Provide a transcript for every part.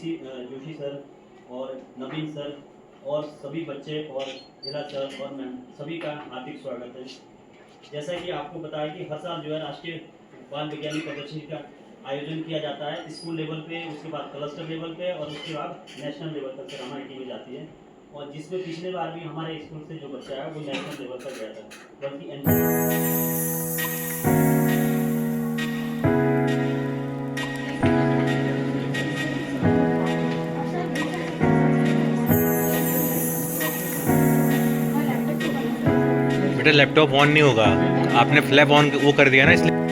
Joshi sir और नवीन sir और सभी बच्चे और जिला सर और मैम सभी का हार्दिक स्वागत है। जैसा कि आपको बताया कि हर साल जो है राष्ट्रीय बाल वैज्ञानिक प्रदर्शनी का आयोजन किया जाता है स्कूल लेवल पे, उसके बाद क्लस्टर लेवल पे और उसके बाद नेशनल लेवल तक हमारी टीमें जाती है। और जिसमें पिछले बार भी हमारे स्कूल से जो बच्चा है वो नेशनल लेवल पर गया था। बल्कि बेटा लैपटॉप ऑन नहीं होगा, आपने फ्लैप ऑन वो कर दिया ना इसलिए।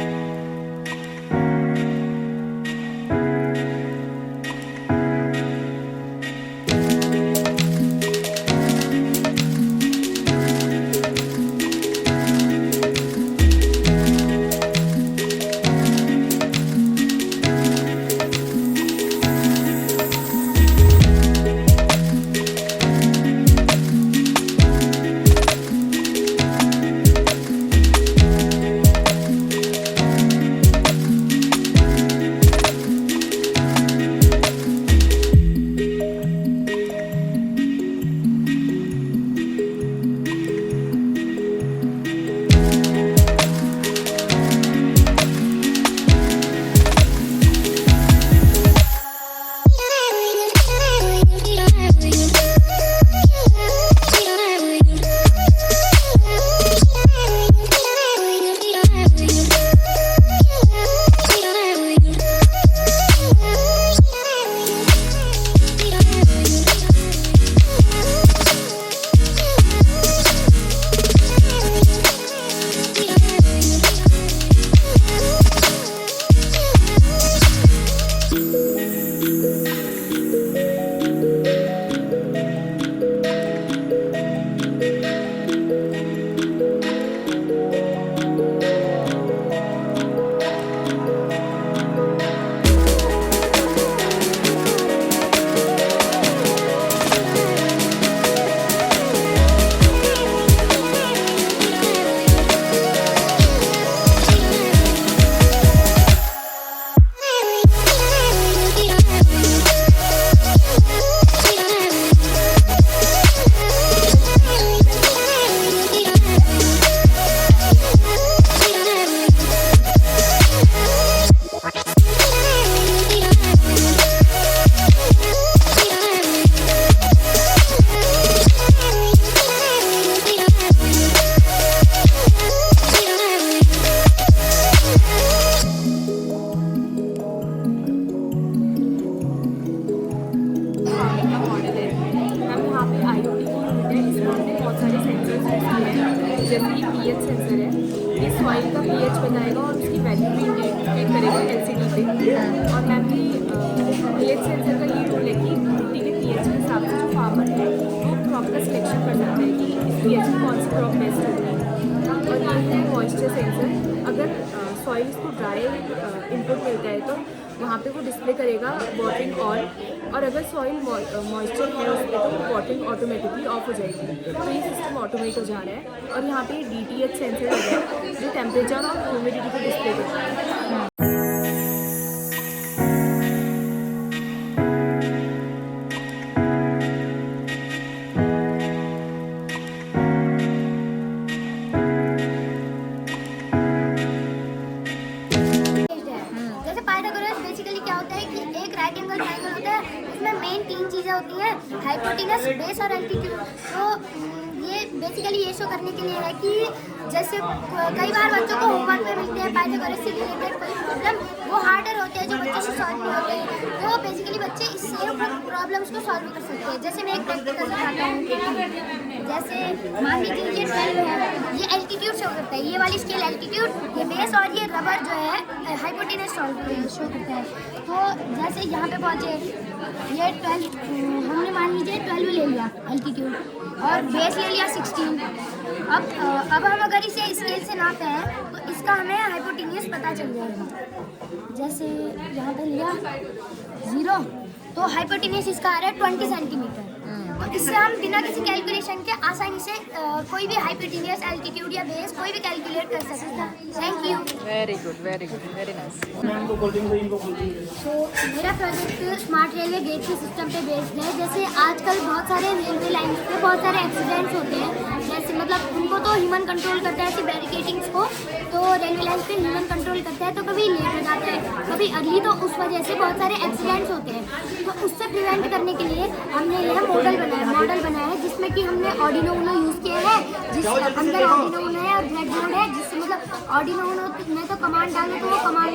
जैसे कि पीएच सेंसर है, ये सॉइल का पीएच बताएगा और उसकी वैल्यू भी इंडिकेट करेगा एलसीडी पे। और मैम भी पीएच सेंसर का ये रोल है कि मिट्टी के पीएच के हिसाब से जो फार्मर है वो क्रॉप का सिलेक्शन कर सकता है कि इस पीएच में कौन सी क्रॉप बेस्ट होगी। और ये है मॉइस्चर सेंसर, अगर सॉइल को ड्राई इनपुट मिलता है तो वहाँ पे वो डिस्प्ले करेगा वाटरिंग ऑन, और अगर सॉइल मॉइस्चर है उस पर तो वाटरिंग ऑटोमेटिकली ऑफ हो जाएगी। तो ये सिस्टम ऑटोमेट हो जा रहा है। और यहाँ पे DTH सेंसर है जो टेम्परेचर और ह्यूमिडिटी को डिस्प्ले करता है। तीन चीज़ें होती हैं, हाइपोटेनस, बेस और एल्टीट्यूड। तो ये बेसिकली ये शो करने के लिए है कि जैसे कई बार बच्चों को होमवर्क में मिलते हैं पाइथागोरस से रिलेटेड कोई प्रॉब्लम, वो हार्डर होते हैं जो बच्चों से सॉल्व नहीं होते हैं। तो बेसिकली बच्चे इससे प्रॉब्लम्स को सॉल्व कर सकते हैं। जैसे मैं एक प्रैक्टिकल बताता हूँ। जैसे मान लीजिए ये 12 है, ये एल्टीट्यूड शो करता है, ये वाली स्केल एल्टीट्यूड, ये बेस और ये रबर जो है हाइपोटेनस शो करता है। तो जैसे यहाँ पे पहुँचे, ये 12 हमने मान लीजिए 12 ले लिया एल्टीट्यूड और बेस ले लिया 16। अब हम अगर इसे स्केल से नापते हैं तो इसका हमें हाइपोटेनियस पता चल जाएगा। जैसे यहाँ पे लिया 0 तो हाइपोटेनियस इसका आ रहा है 20 सेंटीमीटर। और इससे हम बिना किसी कैलकुलेशन के आसानी से कोई भी हाइपोटेनियस एल्टीट्यूड या बेस कोई भी कैलकुलेट कर सकते हैं। Thank you. Very good, very nice. तो मेरा प्रोजेक्ट स्मार्ट रेलवे गेट के सिस्टम पे बेस्ड है। जैसे आजकल बहुत सारे रेलवे लाइन्स पे बहुत सारे एक्सीडेंट्स होते हैं, जैसे मतलब उनको तो ह्यूमन कंट्रोल करता है ऐसी बैरिकेटिंग्स को, तो रेलवे लाइन्स पे ह्यूमन कंट्रोल करता है, तो कभी लेट हो जाता है कभी अर्ली, तो उस वजह से बहुत सारे एक्सीडेंट्स होते हैं। तो उससे प्रिवेंट करने के लिए हमने यह मॉडल बनाया है जिसमें कि हमने ऑर्डिनो यूनो यूज़ किया है, जिस अंदर ऑर्डिनो यूनो है और ब्रेड बोर्ड है, जिससे मतलब ऑर्डिनो यूनो में तो कमांड डाले तो वो कमांड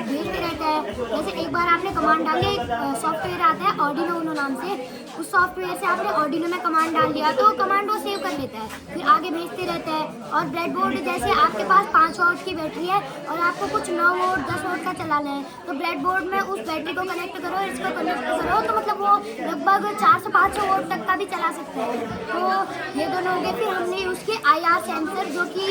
भेजते रहता है। जैसे एक बार आपने कमांड डाले, सॉफ्टवेयर आता है ऑर्डिनो यूनो नाम से, उस सॉफ्टवेयर से आपने ऑर्डिनो में कमांड डाल दिया तो कमांड वो सेव कर लेता है, फिर आगे भेजते रहता है। और ब्रेड बोर्ड जैसे आपके पास 5 वोल्ट की बैटरी है और आपको कुछ 9 वोल्ट 10 वोल्ट का चलाना है, तो ब्रेड बोर्ड में उस बैटरी को कनेक्ट करो, इसको कनेक्ट करो, तो मतलब वो लगभग 400-500 वोल्ट तक का भी चला सकते हैं। तो ये दोनों हो गए। फिर हमने यूज़ किए IR सेंसर जो कि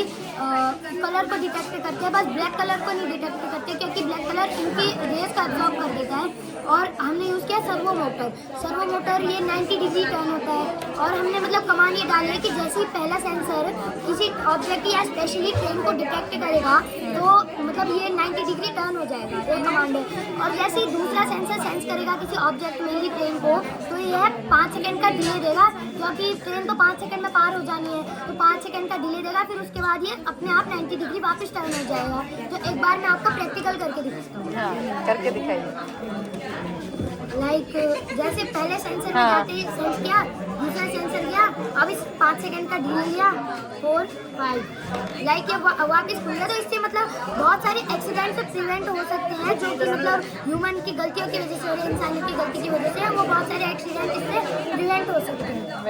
कलर को डिटेक्ट करते हैं, बस ब्लैक कलर को नहीं डिटेक्ट करते क्योंकि ब्लैक कलर इनकी रेस का एब्जॉर्ब कर देता है। और हमने यूज़ किया सर्वो मोटर, ये 90 डिग्री टर्न होता है। और हमने मतलब कमांड ये डाली है कि जैसे ही पहला सेंसर किसी ऑब्जेक्ट या स्पेशली ट्रेन को डिटेक्ट करेगा तो मतलब ये 90 डिग्री टर्न हो जाएगा, ये कमांड है। और जैसे ही दूसरा सेंसर सेंस करेगा किसी ऑब्जेक्ट में ट्रेन को, तो यह 5 सेकंड का डिले देगा, क्योंकि ट्रेन तो 5 सेकंड में पार हो जानी है, तो 5 सेकंड का डिले देगा। फिर उसके बाद ये अपने आप 90 डिग्री वापस टर्न हो जाएगा। तो एक बार मैं आपको प्रैक्टिकल करके दिखाता हूँ। हाँ, करके दिखाइए। लाइक जैसे पहले सेंसर में जाते सेंस किया, दूसरा सेंसर गया, अब इस 5 सेकंड का डिले लिया, 4 5 लाइक ये वापस खुल गया। तो इससे मतलब बहुत सारे एक्सीडेंट से प्रिवेंट हो सकते हैं जो कि मतलब ह्यूमन की गलतियों की वजह से हो रहे हैं, इंसानों की गलती की वजह से वो बहुत सारे एक्सीडेंट इससे प्रिवेंट हो सकते हैं।